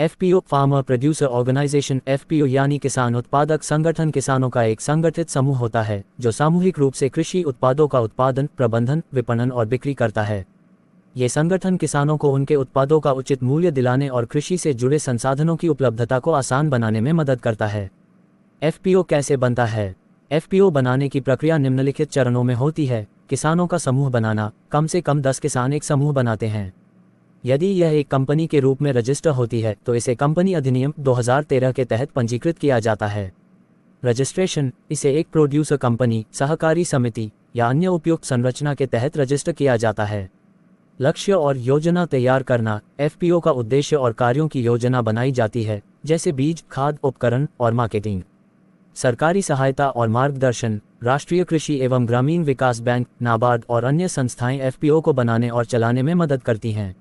FPO farmer producer organisation FPO यानी किसान उत्पादक संगठन किसानों का एक संगठित समूह होता है जो सामूहिक रूप से कृषि उत्पादों का उत्पादन, प्रबंधन, विपणन और बिक्री करता है। ये संगठन किसानों को उनके उत्पादों का उचित मूल्य दिलाने और कृषि से जुड़े संसाधनों की उपलब्धता को आसान बनाने में मदद करता है। एफपीओ कैसे बनता है? एफपीओ बनाने की प्रक्रिया निम्नलिखित चरणों में होती है। किसानों का समूह बनाना। कम से कम 10 किसान एक समूह बनाते हैं। यदि यह एक कंपनी के रूप में रजिस्टर होती है तो इसे कंपनी अधिनियम 2013 के तहत पंजीकृत किया जाता है। रजिस्ट्रेशन। इसे एक प्रोड्यूसर कंपनी, सहकारी समिति या अन्य उपयुक्त संरचना के तहत रजिस्टर किया जाता है। लक्ष्य और योजना तैयार करना। एफपीओ का उद्देश्य और कार्यों की योजना बनाई जाती है, जैसे बीज, खाद, उपकरण और मार्केटिंग। सरकारी सहायता और मार्गदर्शन। राष्ट्रीय कृषि एवं ग्रामीण विकास बैंक, नाबार्ड और अन्य संस्थाएं एफपीओ को बनाने और चलाने में मदद करती हैं।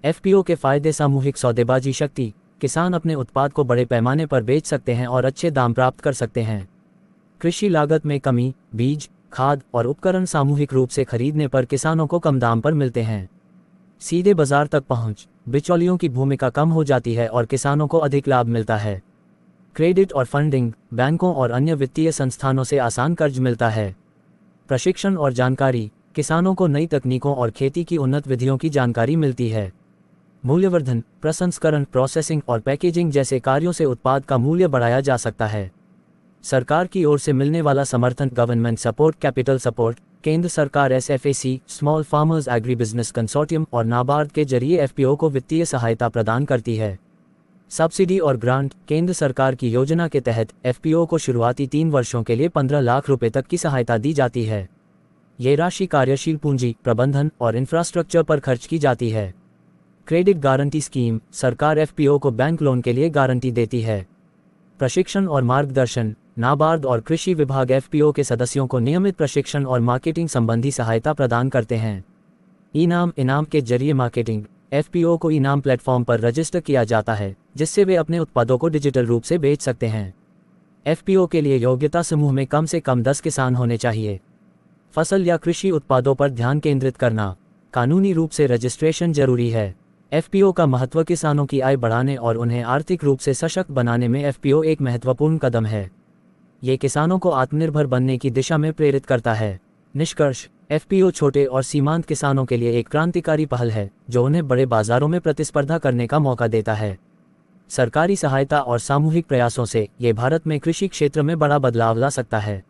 एफपीओ के फायदे। सामूहिक सौदेबाजी शक्ति। किसान अपने उत्पाद को बड़े पैमाने पर बेच सकते हैं और अच्छे दाम प्राप्त कर सकते हैं। कृषि लागत में कमी। बीज, खाद और उपकरण सामूहिक रूप से खरीदने पर किसानों को कम दाम पर मिलते हैं। सीधे बाजार तक पहुंच। बिचौलियों की भूमिका कम हो जाती है और किसानों को अधिक लाभ मिलता है। क्रेडिट और फंडिंग। बैंकों और अन्य वित्तीय संस्थानों से आसान कर्ज मिलता है। प्रशिक्षण और जानकारी। किसानों को नई तकनीकों और खेती की उन्नत विधियों की जानकारी मिलती है। मूल्यवर्धन। प्रसंस्करण, प्रोसेसिंग और पैकेजिंग जैसे कार्यों से उत्पाद का मूल्य बढ़ाया जा सकता है। सरकार की ओर से मिलने वाला समर्थन। Government support, capital support. केंद्र सरकार SFAC, small farmers agri business consortium और नाबार्ड के जरिए एफपीओ को वित्तीय सहायता प्रदान करती है। सब्सिडी और ग्रांट। केंद्र सरकार की योजना के तहत एफपीओ को शुरुआती 3 वर्षों के लिए 15 लाख रुपए तक की सहायता दी जाती है। ये राशि कार्यशील पूंजी, प्रबंधन और इंफ्रास्ट्रक्चर पर खर्च की जाती है। Credit guarantee scheme. सरकार एफपीओ को बैंक लोन के लिए गारंटी देती है। प्रशिक्षण और मार्गदर्शन। नाबार्ड और कृषि विभाग एफपीओ के सदस्यों को नियमित प्रशिक्षण और मार्केटिंग संबंधी सहायता प्रदान करते हैं। इनाम के जरिए मार्केटिंग। एफपीओ को इनाम प्लेटफॉर्म पर रजिस्टर किया जाता है, जिससे वे अपने उत्पादों को डिजिटल रूप से बेच सकते हैं। एफपीओ के लिए योग्यता। समूह में कम से कम 10 किसान होने चाहिए। फसल या कृषि उत्पादों पर ध्यान केंद्रित करना। कानूनी रूप से रजिस्ट्रेशन जरूरी है। एफपीओ का महत्व। किसानों की आय बढ़ाने और उन्हें आर्थिक रूप से सशक्त बनाने में एफपीओ एक महत्वपूर्ण कदम है। ये किसानों को आत्मनिर्भर बनने की दिशा में प्रेरित करता है। निष्कर्ष। एफपीओ छोटे और सीमांत किसानों के लिए एक क्रांतिकारी पहल है, जो उन्हें बड़े बाजारों में प्रतिस्पर्धा करने का मौका देता है। सरकारी सहायता और सामूहिक प्रयासों से ये भारत में कृषि क्षेत्र में बड़ा बदलाव ला सकता है।